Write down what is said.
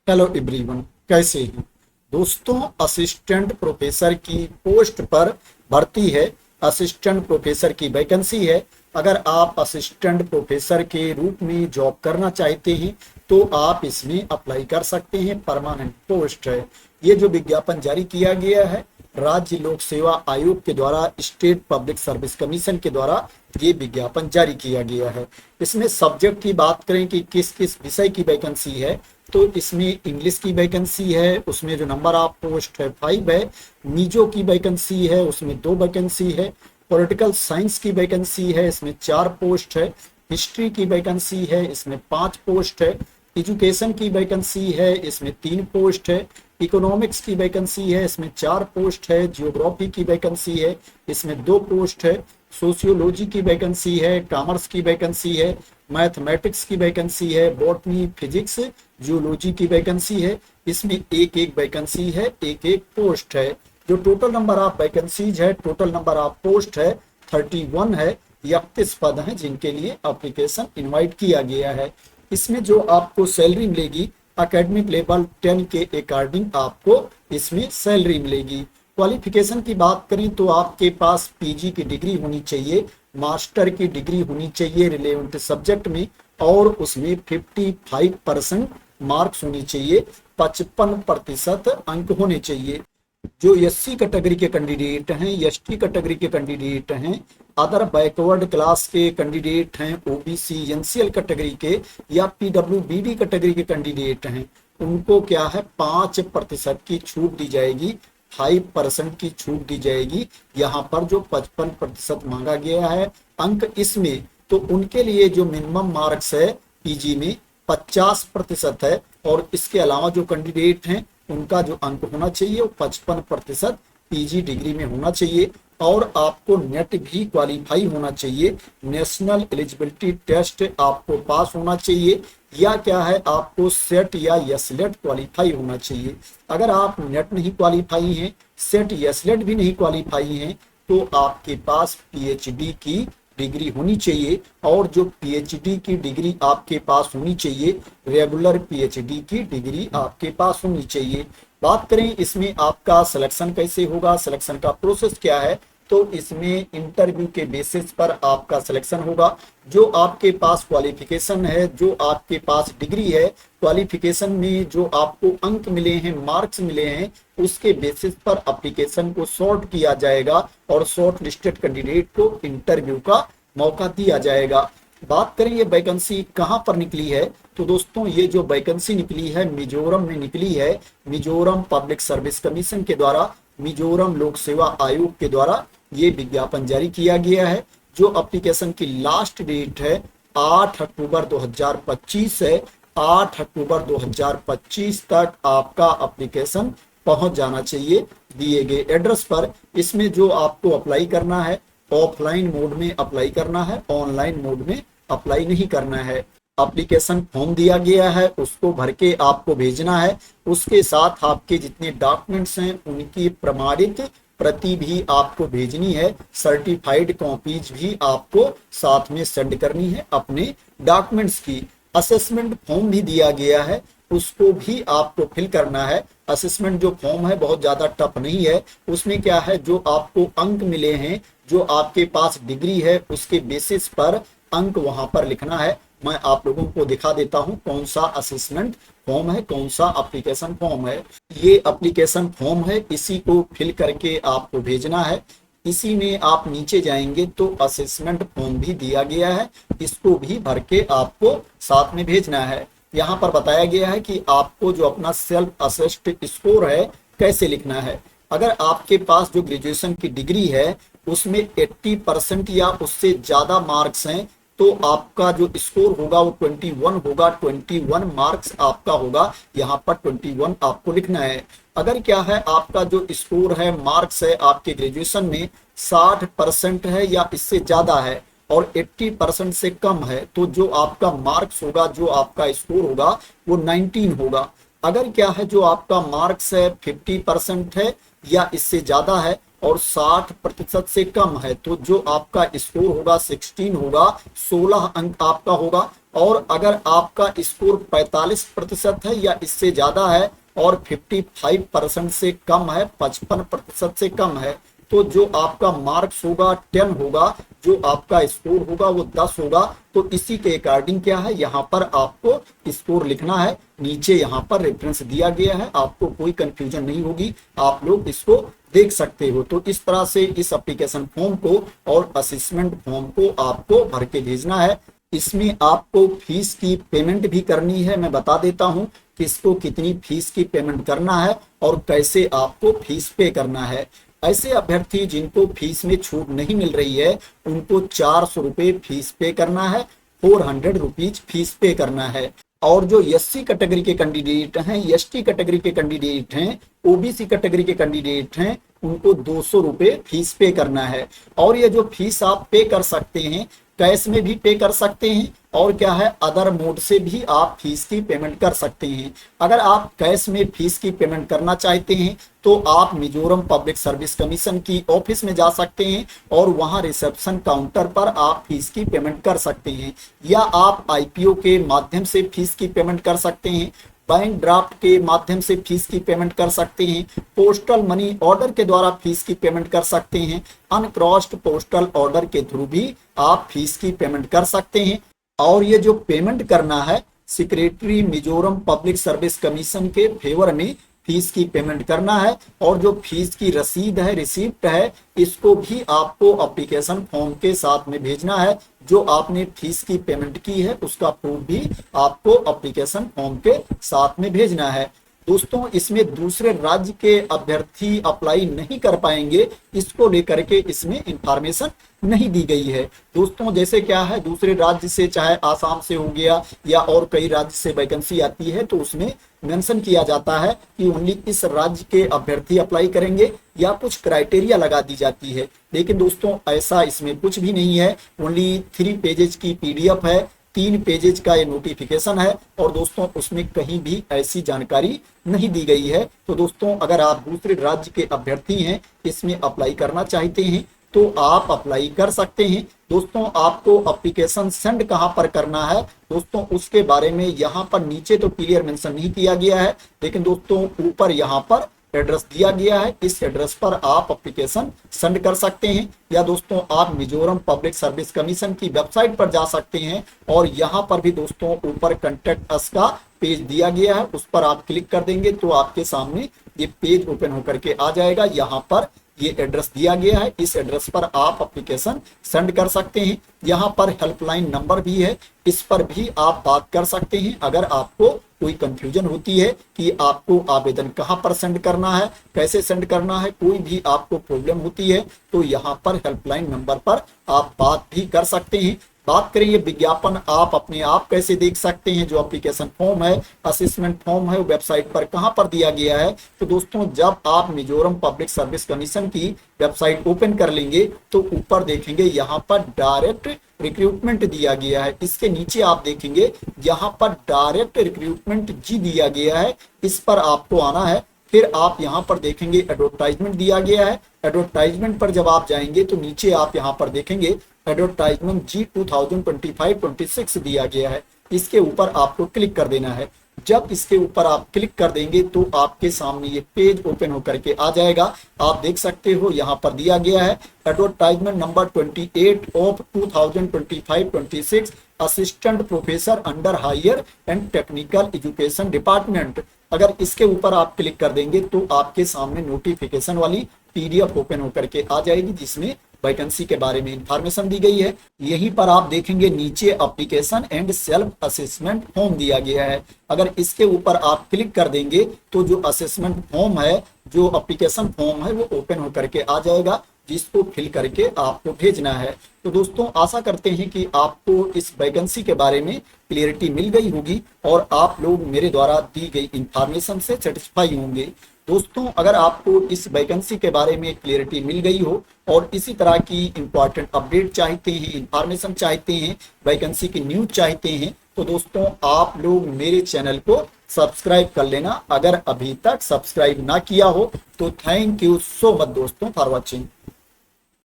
Hello everyone, कैसे हैं दोस्तों। असिस्टेंट प्रोफेसर की पोस्ट पर भर्ती है। असिस्टेंट प्रोफेसर की वैकेंसी है। अगर आप असिस्टेंट प्रोफेसर के रूप में जॉब करना चाहते हैं तो आप इसमें अप्लाई कर सकते हैं। परमानेंट पोस्ट है। ये जो विज्ञापन जारी किया गया है राज्य लोक सेवा आयोग के द्वारा, स्टेट पब्लिक सर्विस कमीशन के द्वारा ये विज्ञापन जारी किया गया है। इसमें सब्जेक्ट की बात करें कि किस किस विषय की वैकेंसी है, तो इसमें इंग्लिश की वैकेंसी है, उसमें जो नंबर ऑफ पोस्ट है 5 है। मीजो की वैकेंसी है, उसमें 2 वैकेंसी है। पॉलिटिकल साइंस की वैकेंसी है, इसमें 4 पोस्ट है। हिस्ट्री की वैकेंसी है, इसमें 5 पोस्ट है। एजुकेशन की वैकेंसी है, इसमें 3 पोस्ट है। इकोनॉमिक्स की वैकेंसी है, इसमें 4 पोस्ट है। जियोग्राफी की वैकेंसी है, इसमें 2 पोस्ट है। सोशियोलॉजी की वैकेंसी है। कॉमर्स की वैकेंसी है। मैथमेटिक्स की वैकेंसी है। बॉटनी, फिजिक्स, जियोलॉजी की वैकेंसी है। इसमें एक एक वैकेंसी है, एक एक पोस्ट है। जो टोटल नंबर ऑफ वैकेंसीज है, टोटल नंबर ऑफ पोस्ट है 31 है। 31 पद हैं जिनके लिए एप्लीकेशन इनवाइट किया गया है। इसमें जो आपको सैलरी मिलेगी एकेडमिक लेवल 10 के अकॉर्डिंग आपको इसमें सैलरी मिलेगी। क्वालिफिकेशन की बात करें तो आपके पास पीजी की डिग्री होनी चाहिए, मास्टर की डिग्री होनी चाहिए रिलेवेंट सब्जेक्ट में, और उसमें 55% मार्क्स होनी चाहिए, 55% अंक होने चाहिए। जो एससी कैटेगरी के कैंडिडेट हैं, एसटी कैटेगरी के कैंडिडेट हैं, अदर बैकवर्ड क्लास के कैंडिडेट हैं, ओबीसी एनसीएल कैटेगरी के या पीडब्ल्यूबीडी कैटेगरी के कैंडिडेट हैं, उनको क्या है 5% की छूट दी जाएगी, 5% की छूट दी जाएगी। यहाँ पर जो 55% मांगा गया है अंक इसमें, तो उनके लिए जो मिनिमम मार्क्स है पीजी में 50% है। और इसके अलावा जो कैंडिडेट हैं उनका जो अंक होना चाहिए वो 55% पीजी डिग्री में होना चाहिए। और आपको नेट भी क्वालिफाई होना चाहिए, नेशनल एलिजिबिलिटी टेस्ट आपको पास होना चाहिए, या क्या है आपको सेट या यसलेट क्वालिफाई होना चाहिए। अगर आप नेट नहीं क्वालिफाई हैं, सेट यसलेट भी नहीं क्वालिफाई हैं, तो आपके पास पीएचडी की डिग्री होनी चाहिए। और जो पीएचडी की डिग्री आपके पास होनी चाहिए, रेगुलर पीएचडी की डिग्री आपके पास होनी चाहिए। बात करें इसमें आपका सिलेक्शन कैसे होगा, सिलेक्शन का प्रोसेस क्या है, तो इसमें इंटरव्यू के बेसिस पर आपका सिलेक्शन होगा। जो आपके पास क्वालिफिकेशन है, जो आपके पास डिग्री है, क्वालिफिकेशन में जो आपको अंक मिले हैं, मार्क्स मिले हैं, उसके बेसिस पर एप्लीकेशन को सॉर्ट किया जाएगा और शॉर्ट लिस्टेड कैंडिडेट को इंटरव्यू का मौका दिया जाएगा। बात करें ये वैकेंसी कहां पर निकली है, तो दोस्तों ये जो वैकेंसी निकली है मिजोरम में निकली है। मिजोरम पब्लिक सर्विस कमीशन के द्वारा, मिजोरम लोक सेवा आयोग के द्वारा ये विज्ञापन जारी किया गया है। जो एप्लीकेशन की लास्ट डेट है 8 अक्टूबर 2025 है। 8 अक्टूबर 2025 तक आपका एप्लीकेशन पहुंच जाना चाहिए दिए गए एड्रेस पर। इसमें जो आपको अप्लाई करना है ऑफलाइन मोड में अप्लाई करना है, ऑनलाइन मोड में अप्लाई नहीं करना है। एप्लीकेशन फॉर्म दिया गया है, उसको भर के आपको भेजना है। उसके साथ आपके जितने डॉक्यूमेंट्स हैं उनकी प्रमाणित प्रति भी आपको भेजनी है। सर्टिफाइड कॉपीज भी आपको साथ में सेंड करनी है अपने डॉक्यूमेंट्स की। असेसमेंट फॉर्म भी दिया गया है, उसको भी आपको फिल करना है। असेसमेंट जो फॉर्म है बहुत ज्यादा टफ नहीं है। उसमें क्या है, जो आपको अंक मिले हैं, जो आपके पास डिग्री है, उसके बेसिस पर अंक वहां पर लिखना है। मैं आप लोगों को दिखा देता हूं कौन सा असेसमेंट फॉर्म है, कौन सा एप्लीकेशन फॉर्म है। ये एप्लीकेशन फॉर्म है, इसी को फिल करके आपको भेजना है। इसी में आप नीचे जाएंगे तो असेसमेंट फॉर्म भी दिया गया है, इसको भी भर के आपको साथ में भेजना है। यहाँ पर बताया गया है कि आपको जो अपना सेल्फ असेस्ड स्कोर है कैसे लिखना है। अगर आपके पास जो ग्रेजुएशन की डिग्री है उसमें 80% या उससे ज्यादा मार्क्स हैं, तो आपका जो स्कोर होगा वो 21 होगा। 21 मार्क्स आपका होगा, यहाँ पर 21 आपको लिखना है। अगर क्या है आपका जो स्कोर है, मार्क्स है आपके ग्रेजुएशन में 60% है या इससे ज्यादा है और 80% से कम है, तो जो आपका मार्क्स होगा, जो आपका स्कोर होगा वो 19 होगा। अगर क्या है जो आपका मार्क्स है 50% है या इससे ज्यादा है और 60% से कम है, तो जो आपका स्कोर होगा 16 होगा, 16 अंक आपका होगा। और अगर आपका स्कोर 45% है या इससे ज़्यादा है और 55% से कम है, 55% से कम है, तो जो आपका मार्क्स होगा 10 होगा, जो आपका स्कोर होगा वो 10 होगा। तो इसी के अकॉर्डिंग क्या है, यहाँ पर आपको स्कोर लिखना है। नीचे यहाँ पर रेफरेंस दिया गया है, आपको कोई कंफ्यूजन नहीं होगी, आप लोग इसको देख सकते हो। तो इस तरह से इस एप्लीकेशन फॉर्म को और असेसमेंट फॉर्म को आपको भर के भेजना है। इसमें आपको फीस की पेमेंट भी करनी है। मैं बता देता हूं किसको कितनी फीस की पेमेंट करना है और कैसे आपको फीस पे करना है। ऐसे अभ्यर्थी जिनको फीस में छूट नहीं मिल रही है उनको 400 रुपये फीस पे करना है, 400 रुपीज फीस पे करना है। और जो एससी कैटेगरी के कैंडिडेट हैं, एसटी कैटेगरी के कैंडिडेट हैं, ओबीसी कैटेगरी के कैंडिडेट हैं, उनको 200 रुपये फीस पे करना है। और ये जो फीस आप पे कर सकते हैं, कैश में भी पे कर सकते हैं और क्या है, अदर मोड से भी आप फीस की पेमेंट कर सकते हैं। अगर आप कैश में फीस की पेमेंट करना चाहते हैं तो आप मिजोरम पब्लिक सर्विस कमीशन की ऑफिस में जा सकते हैं और वहां रिसेप्शन काउंटर पर आप फीस की पेमेंट कर सकते हैं, या आप आईपीओ के माध्यम से फीस की पेमेंट कर सकते हैं, बैंक ड्राफ्ट के माध्यम से फीस की पेमेंट कर सकते हैं, पोस्टल मनी ऑर्डर के द्वारा फीस की पेमेंट कर सकते हैं, अनक्रॉस्ड पोस्टल ऑर्डर के थ्रू भी आप फीस की पेमेंट कर सकते हैं। और ये जो पेमेंट करना है, secretary Mizoram public service commission के फेवर में फीस की पेमेंट करना है। और जो फीस की रसीद है, रिसिप्ट है, इसको भी आपको एप्लीकेशन फॉर्म के साथ में भेजना है। जो आपने फीस की पेमेंट की है उसका प्रूफ भी आपको एप्लीकेशन फॉर्म के साथ में भेजना है। दोस्तों, इसमें दूसरे राज्य के अभ्यर्थी अप्लाई नहीं कर पाएंगे, इसको लेकर के इसमें इंफॉर्मेशन नहीं दी गई है। दोस्तों, जैसे क्या है, दूसरे राज्य से, चाहे आसाम से हो गया या और कई राज्य से वैकेंसी आती है तो उसमें मेंशन किया जाता है कि ओनली इस राज्य के अभ्यर्थी अप्लाई करेंगे या कुछ क्राइटेरिया लगा दी जाती है। लेकिन दोस्तों, ऐसा इसमें कुछ भी नहीं है। ओनली 3 पेजेज की पीडीएफ है, 3 पेजेज का ये नोटिफिकेशन है और दोस्तों उसमें कहीं भी ऐसी जानकारी नहीं दी गई है। तो दोस्तों, अगर आप दूसरे राज्य के अभ्यर्थी हैं, इसमें अप्लाई करना चाहते हैं तो आप अप्लाई कर सकते हैं। दोस्तों, आपको एप्लीकेशन सेंड कहां पर करना है दोस्तों, उसके बारे में यहाँ पर नीचे तो क्लियर मेंशन नहीं किया गया है, लेकिन दोस्तों ऊपर यहाँ पर एड्रेस दिया गया है। इस एड्रेस पर आप एप्लीकेशन सेंड कर सकते हैं, या दोस्तों आप मिजोरम पब्लिक सर्विस कमीशन की वेबसाइट पर जा सकते हैं और यहाँ पर भी दोस्तों ऊपर कॉन्टैक्ट अस का पेज दिया गया है, उस पर आप क्लिक कर देंगे तो आपके सामने ये पेज ओपन होकर के आ जाएगा। यहाँ पर ये एड्रेस दिया गया है, इस एड्रेस पर आप एप्लीकेशन सेंड कर सकते हैं। यहाँ पर हेल्पलाइन नंबर भी है, इस पर भी आप बात कर सकते हैं। अगर आपको कोई कंफ्यूजन होती है कि आपको आवेदन कहां पर सेंड करना है, कैसे सेंड करना है, कोई भी आपको प्रॉब्लम होती है तो यहाँ पर हेल्पलाइन नंबर पर आप बात भी कर सकते हैं। बात करें ये विज्ञापन आप अपने आप कैसे देख सकते हैं, जो एप्लीकेशन फॉर्म है, असेसमेंट फॉर्म है, वो वेबसाइट पर कहां पर दिया गया है। तो दोस्तों, जब आप मिजोरम पब्लिक सर्विस कमीशन की वेबसाइट ओपन कर लेंगे तो ऊपर देखेंगे यहाँ पर डायरेक्ट रिक्रूटमेंट दिया गया है। इसके नीचे आप देखेंगे यहाँ पर डायरेक्ट रिक्रूटमेंट जी दिया गया है, इस पर आपको आना है। फिर आप यहाँ पर देखेंगे एडवर्टाइजमेंट दिया गया है, एडवर्टाइजमेंट पर जब आप जाएंगे तो नीचे आप यहाँ पर देखेंगे एडवर्टाइजमेंट जी 2025-26 दिया गया है, इसके ऊपर आपको क्लिक कर देना है। जब इसके ऊपर आप क्लिक कर देंगे तो आपके सामने ये पेज ओपन होकर के आ जाएगा। आप देख सकते हो यहाँ पर दिया गया है advertisement number 28 of 2025-26 assistant professor under higher and technical education department. अगर इसके ऊपर आप क्लिक कर देंगे तो आपके सामने नोटिफिकेशन वाली पीडीएफ ओपन होकर के आ जाएगी, जिसमें वैकेंसी के बारे में इंफॉर्मेशन दी गई है। यहीं पर आप देखेंगे नीचे application and self assessment form दिया गया है। अगर इसके ऊपर आप क्लिक कर देंगे तो जो असेसमेंट फॉर्म है, जो एप्लीकेशन फॉर्म है, वो ओपन होकर के आ जाएगा, जिसको फिल करके आपको भेजना है। तो दोस्तों, आशा करते हैं कि आपको इस वैकेंसी के बारे में क्लियरिटी मिल गई होगी और आप लोग मेरे द्वारा दी गई इंफॉर्मेशन से सेटिस्फाई होंगे। दोस्तों, अगर आपको इस वैकेंसी के बारे में क्लियरिटी मिल गई हो और इसी तरह की इंपॉर्टेंट अपडेट चाहते हैं, इंफॉर्मेशन चाहते हैं, वैकेंसी की न्यूज चाहते हैं, तो दोस्तों आप लोग मेरे चैनल को सब्सक्राइब कर लेना। अगर अभी तक सब्सक्राइब ना किया हो तो थैंक यू सो मच दोस्तों फॉर वॉचिंग।